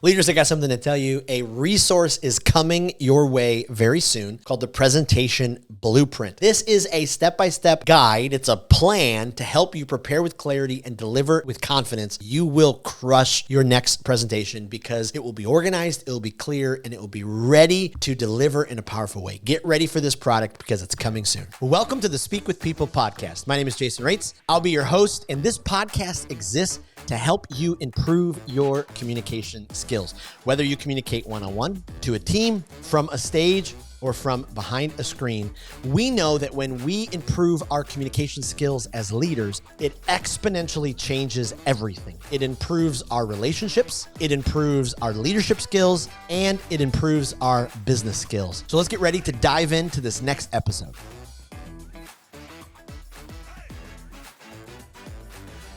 Leaders, I got something to tell you. A resource is coming your way very soon called the Presentation Blueprint. This is a step-by-step guide. It's a plan to help you prepare with clarity and deliver with confidence. You will crush your next presentation because it will be organized, it will be clear, and it will be ready to deliver in a powerful way. Get ready for this product because it's coming soon. Welcome to the Speak with People podcast. My name is Jason Raitz. I'll be your host, and this podcast exists to help you improve your communication skills. Whether you communicate one-on-one, to a team, from a stage, or from behind a screen, we know that when we improve our communication skills as leaders, it exponentially changes everything. It improves our relationships, it improves our leadership skills, and it improves our business skills. So let's get ready to dive into this next episode.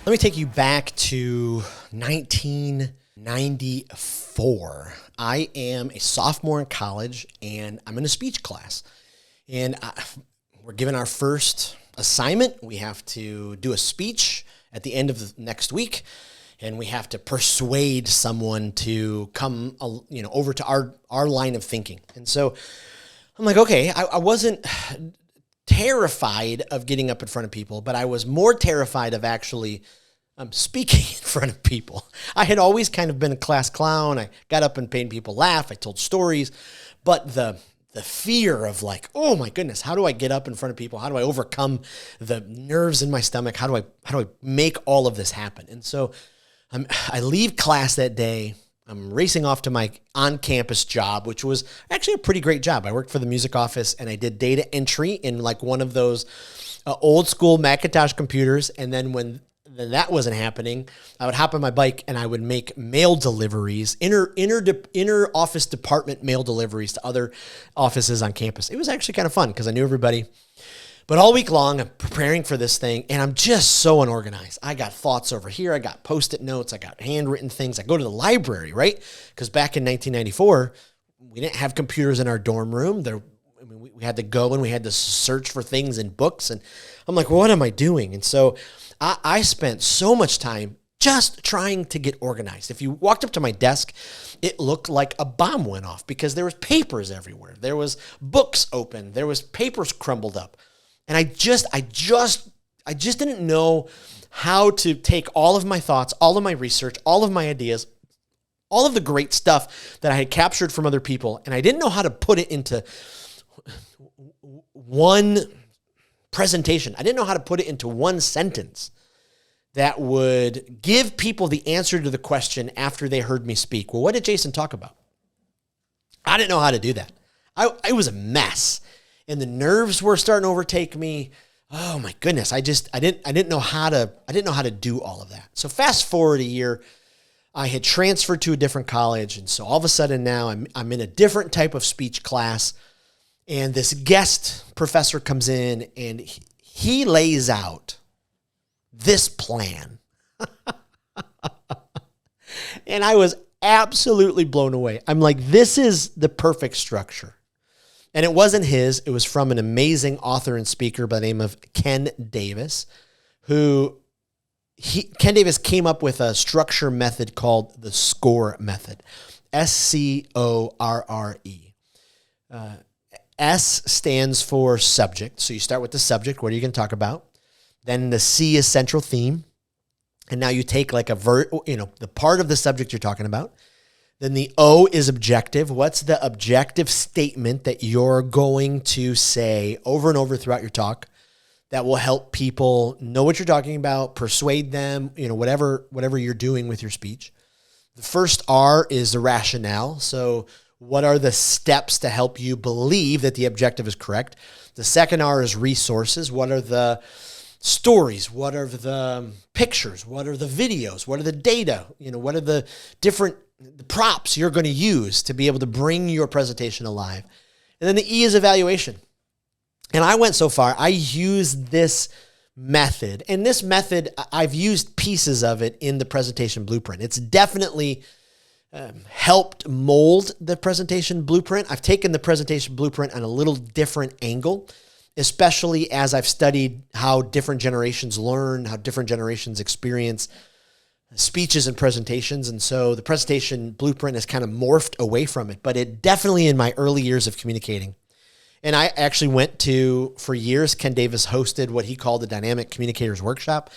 Let me take you back to 1994. I am a sophomore in college, and I'm in a speech class. And we're given our first assignment. We have to do a speech at the end of the next week, and we have to persuade someone to come, over to our line of thinking. And so I'm like, okay, I wasn't terrified of getting up in front of people, but I was more terrified of actually speaking in front of people. I had always kind of been a class clown. I got up and made people laugh. I told stories, but the fear of like, oh my goodness, how do I get up in front of people? How do I overcome the nerves in my stomach? How do I make all of this happen? And so I leave class that day. I'm racing off to my on-campus job, which was actually a pretty great job. I worked for the music office, and I did data entry in like one of those old school Macintosh computers. And then when that wasn't happening, I would hop on my bike and I would make mail deliveries, inner office department mail deliveries to other offices on campus. It was actually kind of fun because I knew everybody. But all week long, I'm preparing for this thing, and I'm just so unorganized. I got thoughts over here. I got Post-it notes. I got handwritten things. I go to the library, right? Because back in 1994, we didn't have computers in our dorm room. We had to go and we had to search for things in books. And I'm like, well, what am I doing? And so I spent so much time just trying to get organized. If you walked up to my desk, it looked like a bomb went off because there was papers everywhere. There was books open. There was papers crumbled up. And I just didn't know how to take all of my thoughts, all of my research, all of my ideas, all of the great stuff that I had captured from other people, and I didn't know how to put it into one presentation. I didn't know how to put it into one sentence that would give people the answer to the question after they heard me speak. Well, what did Jason talk about? I didn't know how to do that. I was a mess, and the nerves were starting to overtake me. Oh my goodness. I didn't know how to do all of that. So fast forward a year, I had transferred to a different college. And so all of a sudden now I'm in a different type of speech class. And this guest professor comes in and he lays out this plan. And I was absolutely blown away. I'm like, this is the perfect structure. And it wasn't his. It was from an amazing author and speaker by the name of Ken Davis, Ken Davis came up with a structure method called the SCORE method, SCORRE. S stands for subject. So you start with the subject. What are you going to talk about? Then the C is central theme. And now you take like the part of the subject you're talking about. Then the O is objective. What's the objective statement that you're going to say over and over throughout your talk that will help people know what you're talking about, persuade them, whatever you're doing with your speech. The first R is the rationale. So what are the steps to help you believe that the objective is correct? The second R is resources. What are the stories? What are the pictures? What are the videos? What are the data? What are the different props you're going to use to be able to bring your presentation alive? And then the E is evaluation. And I went so far, I used this method. And this method, I've used pieces of it in the presentation blueprint. It's definitely helped mold the presentation blueprint. I've taken the presentation blueprint on a little different angle, especially as I've studied how different generations learn, how different generations experience speeches and presentations. And so the presentation blueprint has kind of morphed away from it, but it definitely in my early years of communicating. And I actually went to, for years, Ken Davis hosted what he called the Dynamic Communicators Workshop.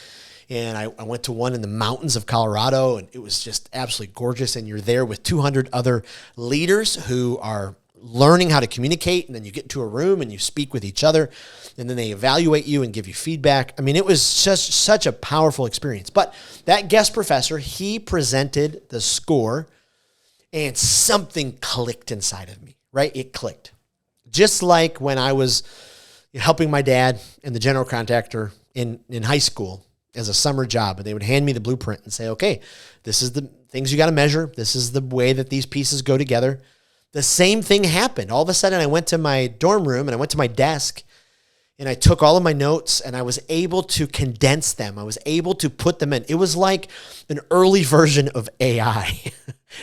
And I went to one in the mountains of Colorado, and it was just absolutely gorgeous. And you're there with 200 other leaders who are learning how to communicate. And then you get into a room and you speak with each other, and then they evaluate you and give you feedback. I mean, it was just such a powerful experience. But that guest professor, he presented the score, and something clicked inside of me, right? It clicked. Just like when I was helping my dad and the general contractor in high school as a summer job, and they would hand me the blueprint and say, okay, this is the things you got to measure. This is the way that these pieces go together. The same thing happened. All of a sudden, I went to my dorm room and I went to my desk and I took all of my notes and I was able to condense them. I was able to put them in. It was like an early version of AI.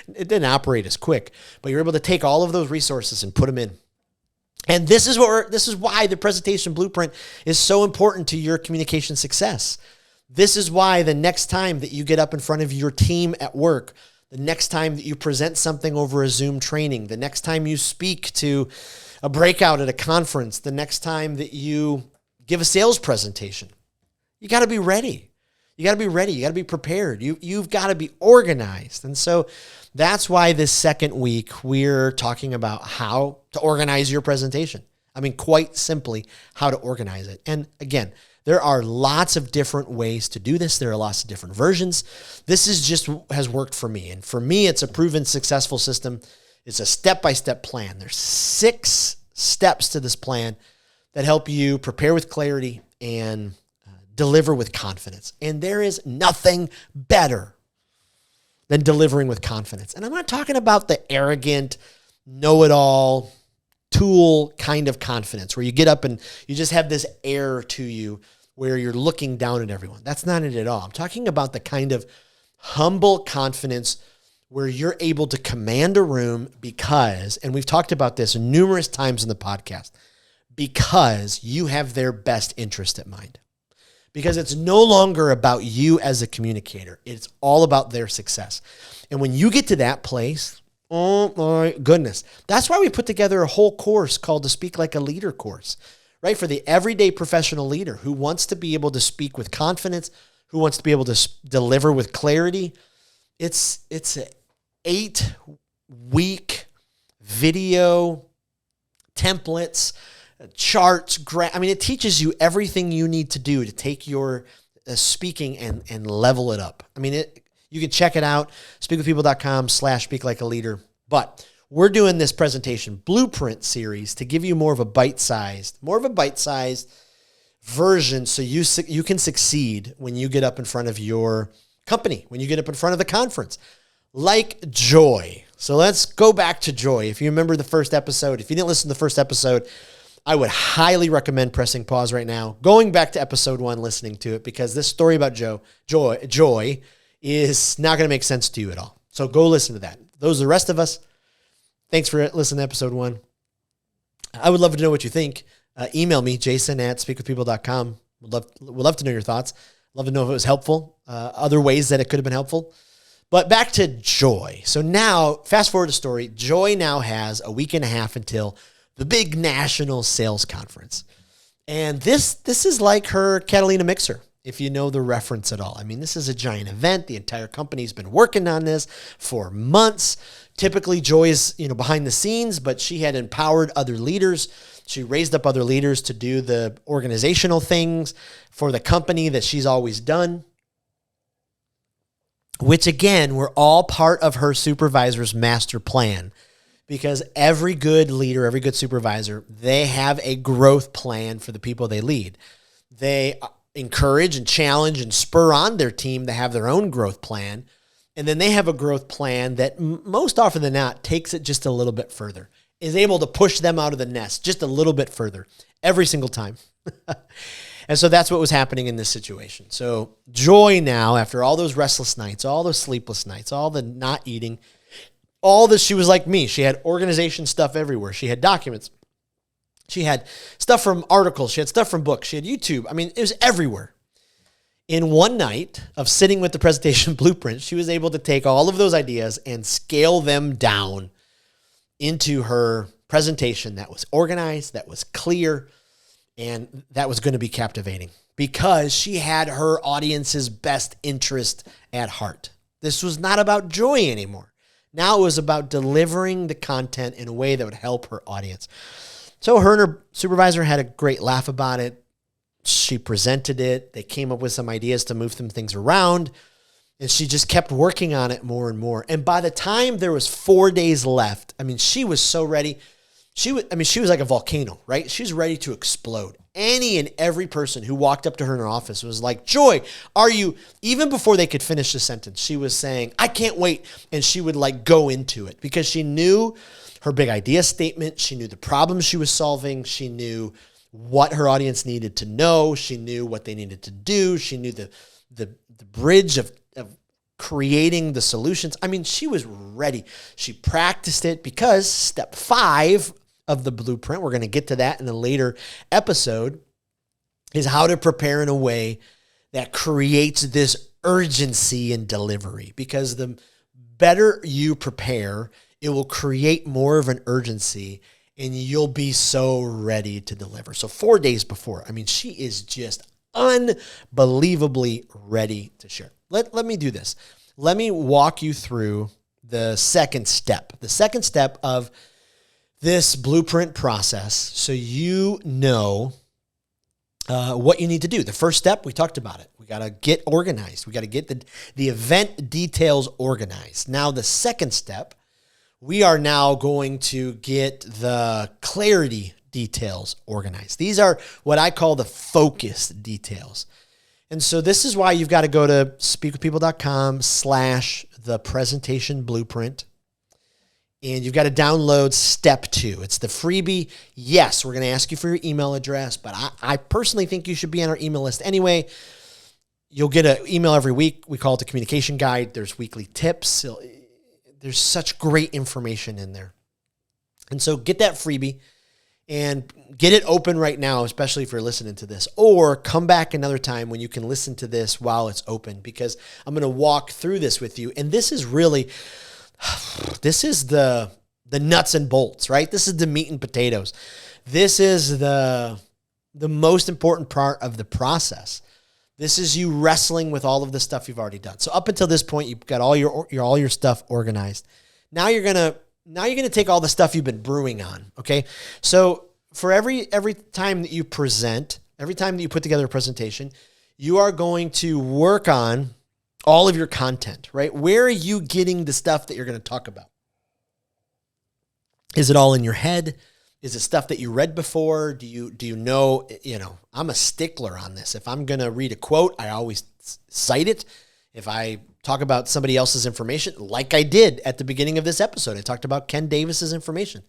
It didn't operate as quick, but you're able to take all of those resources and put them in. And this is why the presentation blueprint is so important to your communication success. This is why the next time that you get up in front of your team at work, the next time that you present something over a Zoom training, the next time you speak to a breakout at a conference, the next time that you give a sales presentation, you got to be ready. You got to be ready. You got to be prepared. You've got to be organized. And so that's why this second week we're talking about how to organize your presentation. I mean, quite simply, how to organize it. And again, there are lots of different ways to do this. There are lots of different versions. This is just has worked for me. And for me, it's a proven successful system. It's a step-by-step plan. There's 6 steps to this plan that help you prepare with clarity and deliver with confidence. And there is nothing better than delivering with confidence. And I'm not talking about the arrogant, know-it-all, tool kind of confidence where you get up and you just have this air to you where you're looking down at everyone. That's not it at all. I'm talking about the kind of humble confidence where you're able to command a room because, and we've talked about this numerous times in the podcast, because you have their best interest at mind. Because it's no longer about you as a communicator. It's all about their success. And when you get to that place, oh my goodness. That's why we put together a whole course called the Speak Like a Leader course, right? For the everyday professional leader who wants to be able to speak with confidence, who wants to be able to deliver with clarity. It's an 8-week video templates, charts, I mean, it teaches you everything you need to do to take your speaking and level it up. I mean, you can check it out, speakwithpeople.com/speaklikealeader. But we're doing this presentation blueprint series to give you more of a bite-sized version so you can succeed when you get up in front of your company, when you get up in front of the conference. Like joy. So let's go back to joy. If you remember the first episode, if you didn't listen to the first episode, I would highly recommend pressing pause right now, going back to episode 1, listening to it, because this story about joy is not going to make sense to you at all. So go listen to that. Those are the rest of us. Thanks for listening to episode 1. I would love to know what you think. Email me, jason@speakwithpeople.com. Would love to know your thoughts. Love to know if it was helpful, other ways that it could have been helpful. But back to joy. So now, fast forward the story. Joy now has a week and a half until the big national sales conference. And this is like her Catalina mixer, if you know the reference at all. I mean, this is a giant event. The entire company's been working on this for months. Typically, Joy is, behind the scenes, but she had empowered other leaders. She raised up other leaders to do the organizational things for the company that she's always done, which again, were all part of her supervisor's master plan. Because every good leader, every good supervisor, they have a growth plan for the people they lead. They encourage and challenge and spur on their team to have their own growth plan. And then they have a growth plan that most often than not takes it just a little bit further, is able to push them out of the nest just a little bit further every single time. And so that's what was happening in this situation. So Joy now, after all those restless nights, all those sleepless nights, all the not eating, all this, she was like me. She had organization stuff everywhere. She had documents. She had stuff from articles. She had stuff from books. She had YouTube. I mean, it was everywhere. In one night of sitting with the presentation blueprint, she was able to take all of those ideas and scale them down into her presentation that was organized, that was clear, and that was going to be captivating because she had her audience's best interest at heart. This was not about Joy anymore. Now it was about delivering the content in a way that would help her audience. So her and her supervisor had a great laugh about it. She presented it. They came up with some ideas to move some things around. And she just kept working on it more and more. And by the time there was 4 days left, I mean, she was so ready. She was like a volcano, right? She was ready to explode. Any and every person who walked up to her in her office was like, Joy, are you, even before they could finish the sentence, she was saying, I can't wait. And she would like go into it because she knew her big idea statement. She knew the problems she was solving. She knew what her audience needed to know. She knew what they needed to do. She knew the bridge of creating the solutions. I mean, she was ready. She practiced it because step 5 of the blueprint, we're going to get to that in a later episode, is how to prepare in a way that creates this urgency in delivery. Because the better you prepare, it will create more of an urgency and you'll be so ready to deliver. So 4 days before, I mean, she is just unbelievably ready to share. Let me do this. Let me walk you through the second step. The second step of this blueprint process so you know what you need to do. The first step, we talked about it. We got to get organized. We got to get the event details organized. Now, the second step, we are now going to get the clarity details organized. These are what I call the focus details. And so this is why you've got to go to speakwithpeople.com/the presentation blueprint. And you've got to download step 2. It's the freebie. Yes, we're going to ask you for your email address, but I personally think you should be on our email list anyway. You'll get an email every week. We call it the communication guide. There's weekly tips. There's such great information in there. And so get that freebie and get it open right now, especially if you're listening to this, or come back another time when you can listen to this while it's open, because I'm going to walk through this with you. And this is really, this is the nuts and bolts, right? This is the meat and potatoes. This is the most important part of the process. This is you wrestling with all of the stuff you've already done. So up until this point, you've got all your stuff organized. Now you're gonna take all the stuff you've been brewing on. Okay, so for every time that you present, every time that you put together a presentation, you are going to work on all of your content. Right? Where are you getting the stuff that you're going to talk about? Is it all in your head? Is it stuff that you read before? Do you know, I'm a stickler on this. If I'm going to read a quote, I always cite it. If I talk about somebody else's information, like I did at the beginning of this episode, I talked about Ken Davis's information.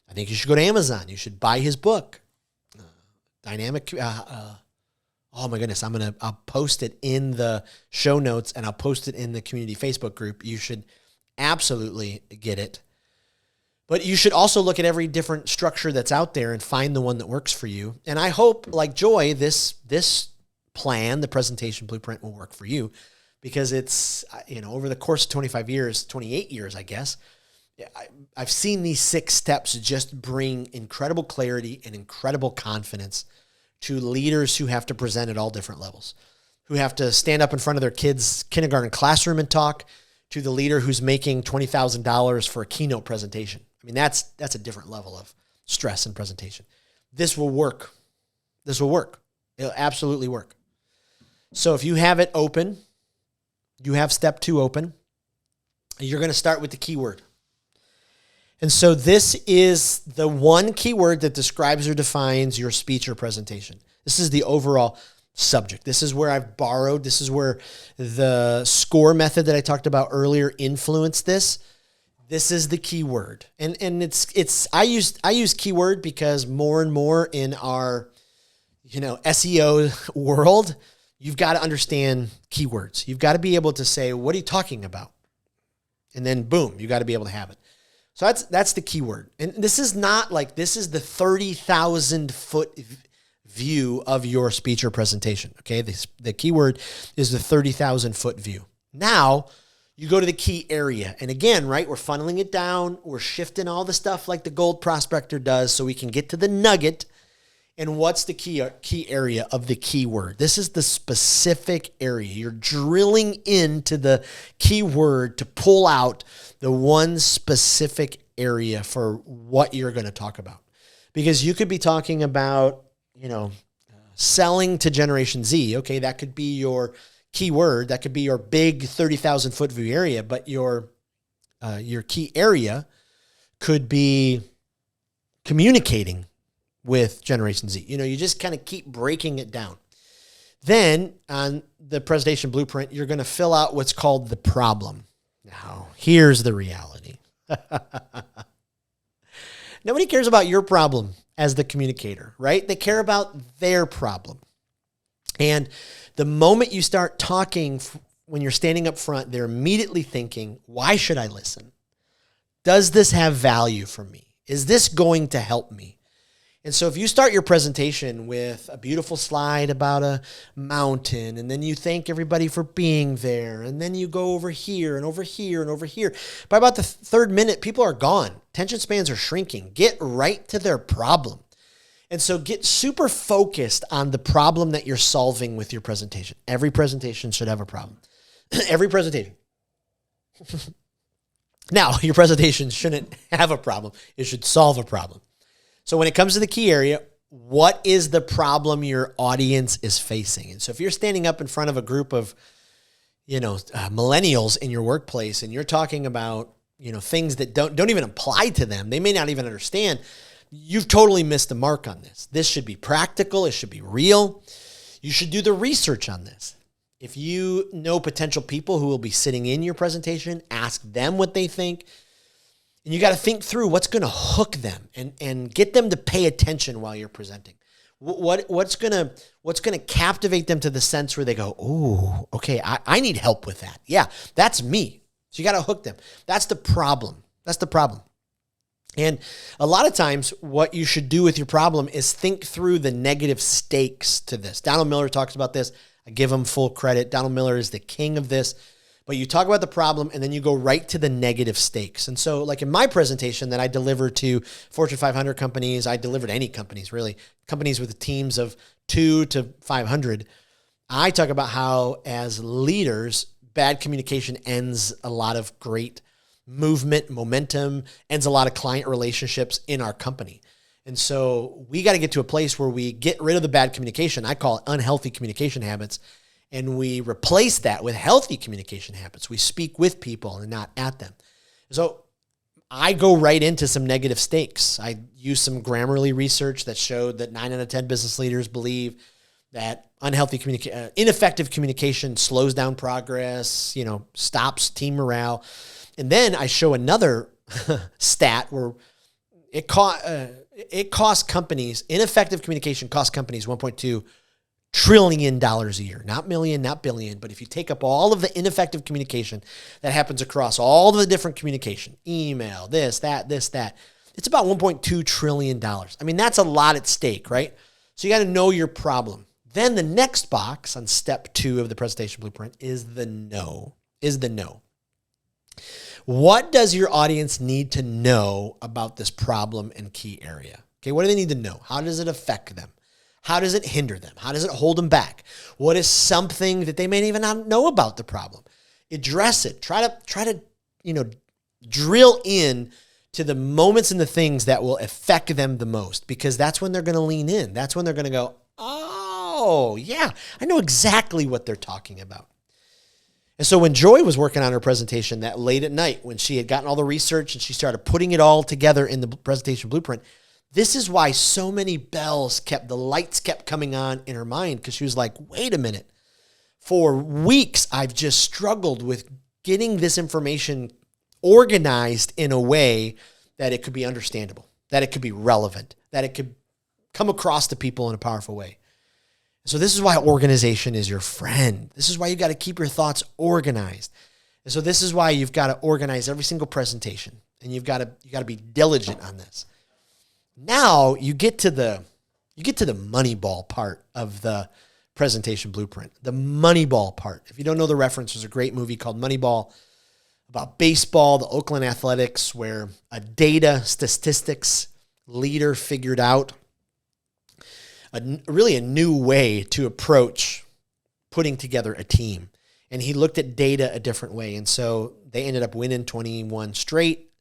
I think you should go to Amazon. You should buy his book, Dynamic. Oh my goodness. I'll post it in the show notes and I'll post it in the community Facebook group. You should absolutely get it. But you should also look at every different structure that's out there and find the one that works for you. And I hope, like Joy, this plan, the presentation blueprint, will work for you, because it's, over the course of 28 years, I guess, I've seen these 6 steps just bring incredible clarity and incredible confidence to leaders who have to present at all different levels, who have to stand up in front of their kids' kindergarten classroom and talk, to the leader who's making $20,000 for a keynote presentation. I mean, that's a different level of stress and presentation. This will work. This will work. It'll absolutely work. So if you have it open, you have step 2 open, you're going to start with the keyword. And so this is the one keyword that describes or defines your speech or presentation. This is the overall subject. This is where I've borrowed. This is where the SCORE method that I talked about earlier influenced this. This is the keyword. And I use keyword because more and more in our SEO world, you've got to understand keywords. You've got to be able to say, what are you talking about? And then boom, you got to be able to have it. So that's the keyword. And this is not like, this is the 30,000 foot view of your speech or presentation. Okay, the key word is the 30,000 foot view. Now you go to the key area. And again, right, we're funneling it down. We're shifting all the stuff like the gold prospector does so we can get to the nugget. And what's the key area of the keyword? This is the specific area. You're drilling into the keyword to pull out the one specific area for what you're going to talk about. Because you could be talking about, selling to Generation Z. Okay, that could be your keyword. That could be your big 30,000 foot view area. But your key area could be communicating with Generation Z. You just kind of keep breaking it down. Then on the presentation blueprint, you're going to fill out what's called the problem. Now, here's the reality. Nobody cares about your problem as the communicator, right? They care about their problem. And the moment you start talking, when you're standing up front, they're immediately thinking, why should I listen? Does this have value for me? Is this going to help me? And so if you start your presentation with a beautiful slide about a mountain, and then you thank everybody for being there, and then you go over here and over here and over here, by about the third minute, people are gone. Attention spans are shrinking. Get right to their problem. And so get super focused on the problem that you're solving with your presentation. Every presentation should have a problem. Every presentation. Now, your presentation shouldn't have a problem. It should solve a problem. So when it comes to the key area, what is the problem your audience is facing? And so if you're standing up in front of a group of, millennials in your workplace, and you're talking about, things that don't even apply to them, they may not even understand, you've totally missed the mark on this. This should be practical. It should be real. You should do the research on this. If you know potential people who will be sitting in your presentation, ask them what they think. And you got to think through what's going to hook them and get them to pay attention while you're presenting. What's going to captivate them to the sense where they go, oh, okay, I need help with that. Yeah, that's me. So you got to hook them. That's the problem. That's the problem. And a lot of times what you should do with your problem is think through the negative stakes to this. Donald Miller talks about this. I give him full credit. Donald Miller is the king of this. But you talk about the problem and then you go right to the negative stakes. And so like in my presentation that I deliver to Fortune 500 companies, I delivered any companies really, companies with teams of 2 to 500. I talk about how as leaders, bad communication ends a lot of great movement, momentum, ends a lot of client relationships in our company. And so we got to get to a place where we get rid of the bad communication. I call it unhealthy communication habits. And we replace that with healthy communication habits. We speak with people and not at them. So I go right into some negative stakes. I use some Grammarly research that showed that 9 out of 10 business leaders believe that ineffective communication slows down progress, stops team morale. And then I show another stat where ineffective communication costs companies $1.2 trillion a year, not million, not billion. But if you take up all of the ineffective communication that happens across all the different communication, email, this, that, it's about $1.2 trillion. I mean, that's a lot at stake, right? So you got to know your problem. Then the next box on step 2 of the presentation blueprint is the no. What does your audience need to know about this problem and key area? Okay, what do they need to know? How does it affect them? How does it hinder them? How does it hold them back? What is something that they may even not know about the problem? Address it. Try to drill in to the moments and the things that will affect them the most, because that's when they're going to lean in. That's when they're going to go, oh, yeah, I know exactly what they're talking about. And so when Joy was working on her presentation that late at night, when she had gotten all the research and she started putting it all together in the presentation blueprint, this is why so many the lights kept coming on in her mind, because she was like, wait a minute. For weeks, I've just struggled with getting this information organized in a way that it could be understandable, that it could be relevant, that it could come across to people in a powerful way. So this is why organization is your friend. This is why you got to keep your thoughts organized. And so this is why you've got to organize every single presentation, and you got to be diligent on this. Now you get to the you get to the Moneyball part of the presentation blueprint. The Moneyball part. If you don't know the reference, there's a great movie called Moneyball about baseball, the Oakland Athletics, where a data statistics leader figured out really a new way to approach putting together a team. And he looked at data a different way. And so they ended up winning 21 straight.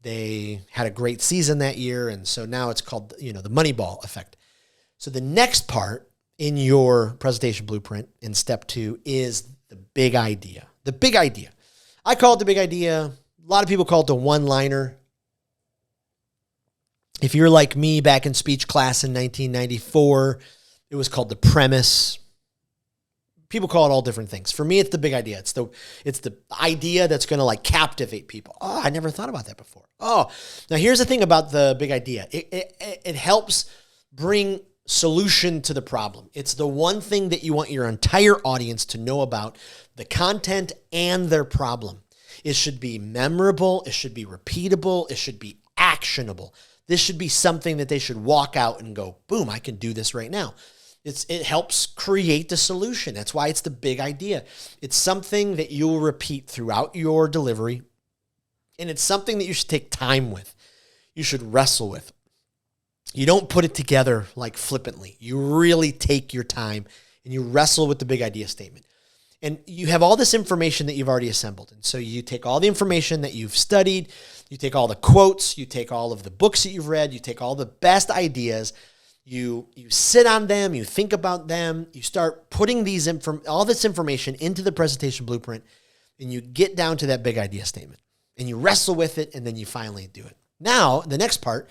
They had a great season that year. And so now it's called, the Moneyball effect. So the next part in your presentation blueprint in step 2 is the big idea. The big idea. I call it the big idea. A lot of people call it the one-liner. If you're like me back in speech class in 1994, it was called the premise. People call it all different things. For me, it's the big idea. It's the idea that's going to like captivate people. Oh, I never thought about that before. Oh, now here's the thing about the big idea. It helps bring solution to the problem. It's the one thing that you want your entire audience to know about the content and their problem. It should be memorable. It should be repeatable. It should be actionable. This should be something that they should walk out and go, boom, I can do this right now. It helps create the solution. That's why it's the big idea. It's something that you'll repeat throughout your delivery, and it's something that you should take time with. You should wrestle with. You don't put it together like flippantly. You really take your time and you wrestle with the big idea statement. And you have all this information that you've already assembled. And so you take all the information that you've studied, you take all the quotes, you take all of the books that you've read, you take all the best ideas, you sit on them, you think about them, you start putting all this information into the presentation blueprint, and you get down to that big idea statement. And you wrestle with it, and then you finally do it. Now, the next part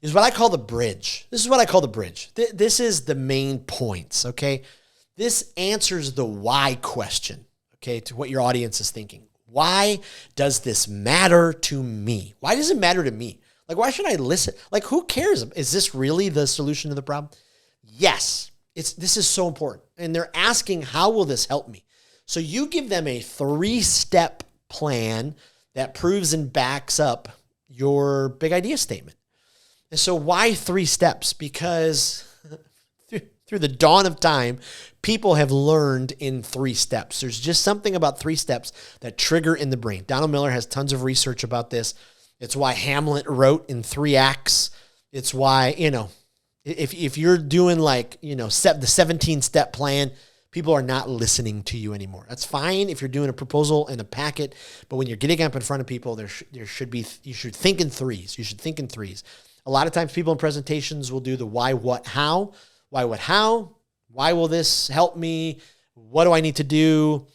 is what I call the bridge. This is what I call the bridge. This is the main points, okay? This answers the why question, okay, to what your audience is thinking. Why does this matter to me? Why does it matter to me? Like, why should I listen? Like, who cares? Is this really the solution to the problem? Yes, this is so important. And they're asking, how will this help me? So you give them a 3-step plan that proves and backs up your big idea statement. And so why 3 steps? Because through the dawn of time, people have learned in 3 steps. There's just something about 3 steps that trigger in the brain. Donald Miller has tons of research about this. It's why Hamlet wrote in 3 acts. It's why, if you're doing like, the 17-step plan, people are not listening to you anymore. That's fine if you're doing a proposal and a packet, but when you're getting up in front of people, you should think in 3s. You should think in 3s. A lot of times people in presentations will do the why, what, how. Why, what, how? Why will this help me? What do I need to do?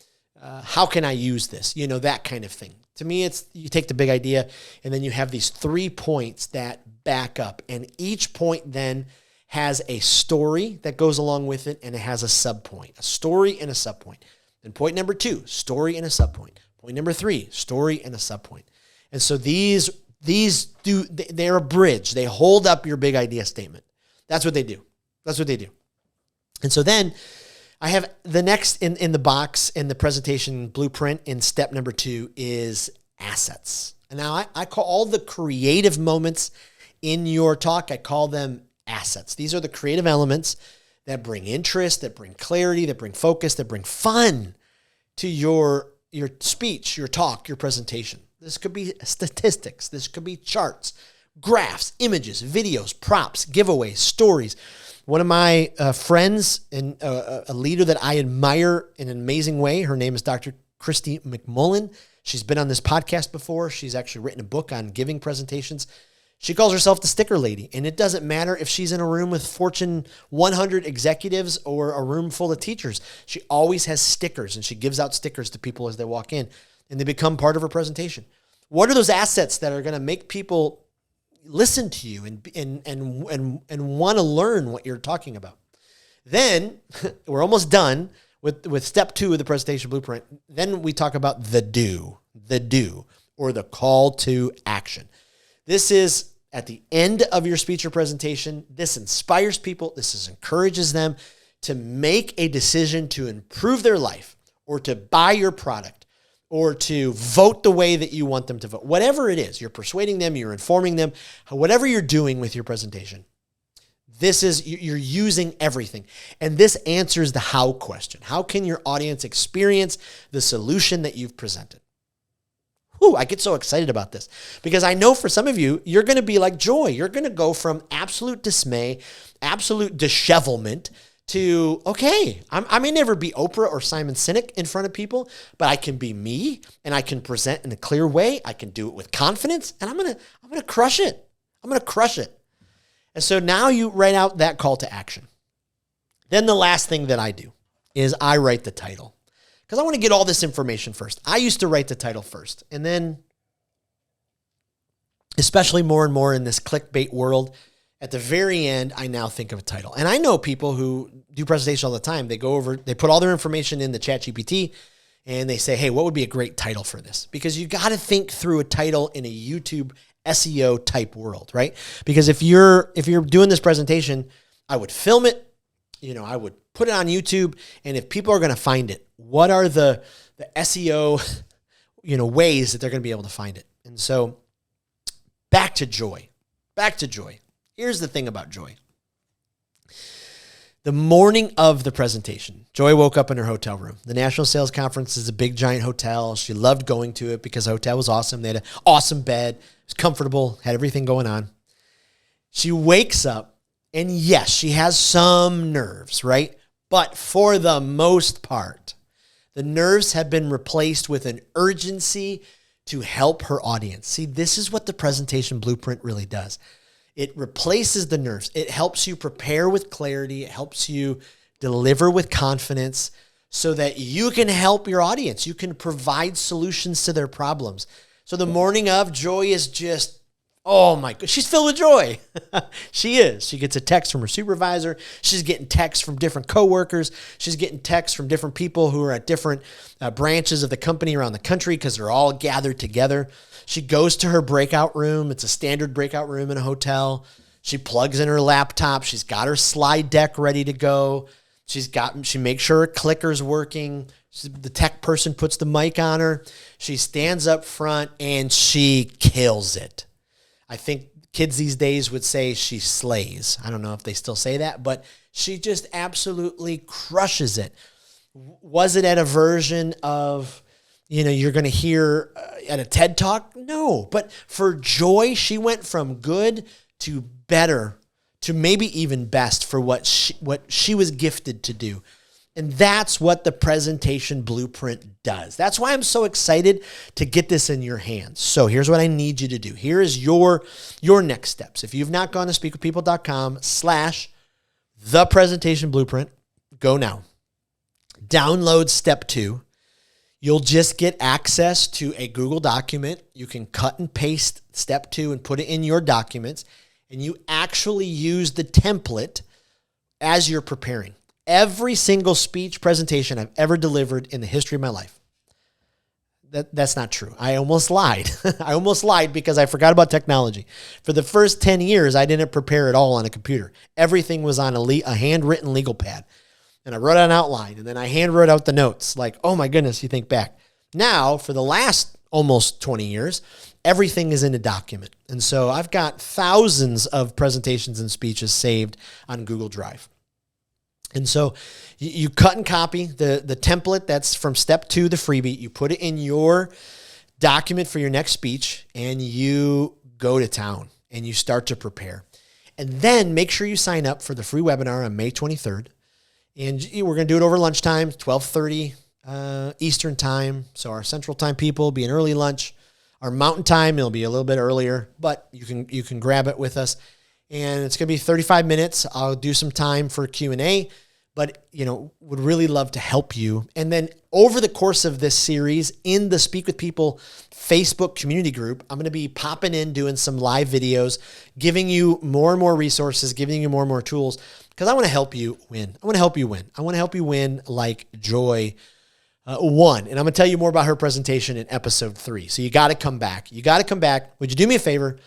How can I use this? That kind of thing. To me, it's you take the big idea and then you have these 3 points that back up. And each point then has a story that goes along with it, and it has a subpoint, a story and a subpoint. Then point number 2, story and a subpoint. Point number 3, story and a subpoint. And so they're a bridge. They hold up your big idea statement. That's what they do. That's what they do. And so then I have the next in the box in the presentation blueprint in step number 2 is assets. And now I call all the creative moments in your talk, I call them assets. These are the creative elements that bring interest, that bring clarity, that bring focus, that bring fun to your speech, your talk, your presentation. This could be statistics. This could be charts, graphs, images, videos, props, giveaways, stories. One of my friends and a leader that I admire in an amazing way, her name is Dr. Christy McMullen. She's been on this podcast before. She's actually written a book on giving presentations. She calls herself the sticker lady, and it doesn't matter if she's in a room with Fortune 100 executives or a room full of teachers. She always has stickers, and she gives out stickers to people as they walk in, and they become part of her presentation. What are those assets that are going to make people listen to you and want to learn what you're talking about? Then we're almost done with step 2 of the presentation blueprint. Then we talk about the do, or the call to action. This is at the end of your speech or presentation. This inspires people. This encourages them to make a decision to improve their life, or to buy your product, or to vote the way that you want them to vote. Whatever it is, you're persuading them, you're informing them, whatever you're doing with your presentation. You're using everything. And this answers the how question. How can your audience experience the solution that you've presented? Whew, I get so excited about this because I know for some of you, you're going to be like Joy. You're going to go from absolute dismay, absolute dishevelment to, okay, I may never be Oprah or Simon Sinek in front of people, but I can be me and I can present in a clear way. I can do it with confidence and I'm going to crush it. I'm going to crush it. And so now you write out that call to action. Then the last thing that I do is I write the title because I want to get all this information first. I used to write the title first. And then, especially more and more in this clickbait world, at the very end, I now think of a title. And I know people who do presentations all the time. They go over, they put all their information in the ChatGPT and they say, hey, what would be a great title for this? Because you got to think through a title in a YouTube SEO type world, right? Because if you're doing this presentation, I would film it, I would put it on YouTube, and if people are going to find it, what are the SEO, ways that they're going to be able to find it? And so back to Joy. Here's the thing about Joy. The morning of the presentation, Joy woke up in her hotel room. The National Sales Conference is a big, giant hotel. She loved going to it because the hotel was awesome. They had an awesome bed. It was comfortable, had everything going on. She wakes up, and yes, she has some nerves, right? But for the most part, the nerves have been replaced with an urgency to help her audience. See, this is what the presentation blueprint really does. It replaces the nerves. It helps you prepare with clarity. It helps you deliver with confidence so that you can help your audience. You can provide solutions to their problems. So the morning of, Joy is just, oh my God, she's filled with joy. She is. She gets a text from her supervisor. She's getting texts from different coworkers. She's getting texts from different people who are at different branches of the company around the country because they're all gathered together. She goes to her breakout room. It's a standard breakout room in a hotel. She plugs in her laptop. She's got her slide deck ready to go. She makes sure her clicker's working. The tech person puts the mic on her. She stands up front and she kills it. I think kids these days would say she slays. I don't know if they still say that, but she just absolutely crushes it. Was it at a version of, you're going to hear at a TED Talk? No, but for Joy, she went from good to better to maybe even best for what she was gifted to do. And that's what the presentation blueprint does. That's why I'm so excited to get this in your hands. So here's what I need you to do. Here is your next steps. If you've not gone to speakwithpeople.com/the presentation blueprint, go now. Download step 2. You'll just get access to a Google document. You can cut and paste step 2 and put it in your documents. And you actually use the template as you're preparing. Every single speech presentation I've ever delivered in the history of my life. That's not true. I almost lied. I almost lied because I forgot about technology. For the first 10 years, I didn't prepare at all on a computer. Everything was on a handwritten legal pad. And I wrote out an outline, and then I hand wrote out the notes. Like, oh my goodness, you think back. Now, for the last almost 20 years, everything is in a document. And so I've got thousands of presentations and speeches saved on Google Drive. And so you cut and copy the template that's from step 2, the freebie. You put it in your document for your next speech, and you go to town, and you start to prepare. And then make sure you sign up for the free webinar on May 23rd. And we're going to do it over lunchtime, 12:30 Eastern time. So our Central Time people will be an early lunch. Our Mountain Time, it'll be a little bit earlier, but you can grab it with us. And it's going to be 35 minutes. I'll do some time for Q&A, but would really love to help you. And then over the course of this series in the Speak with People Facebook community group, I'm going to be popping in, doing some live videos, giving you more and more resources, giving you more and more tools, because I want to help you win. I want to help you win like Joy won. And I'm going to tell you more about her presentation in episode 3. So you got to come back. Would you do me a favor?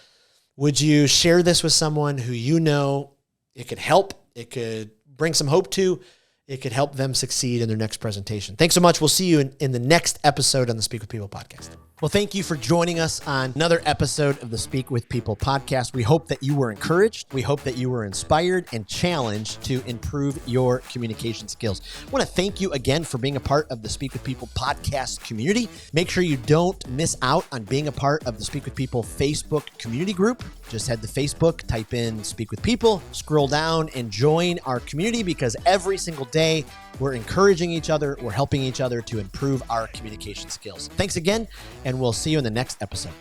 Would you share this with someone who it could help, it could bring some hope to, it could help them succeed in their next presentation? Thanks so much. We'll see you in the next episode on the Speak with People podcast. Well, thank you for joining us on another episode of the Speak with People podcast. We hope that you were encouraged. We hope that you were inspired and challenged to improve your communication skills. I want to thank you again for being a part of the Speak with People podcast community. Make sure you don't miss out on being a part of the Speak with People Facebook community group. Just head to Facebook, type in Speak with People, scroll down and join our community, because every single day we're encouraging each other, we're helping each other to improve our communication skills. Thanks again, and we'll see you in the next episode.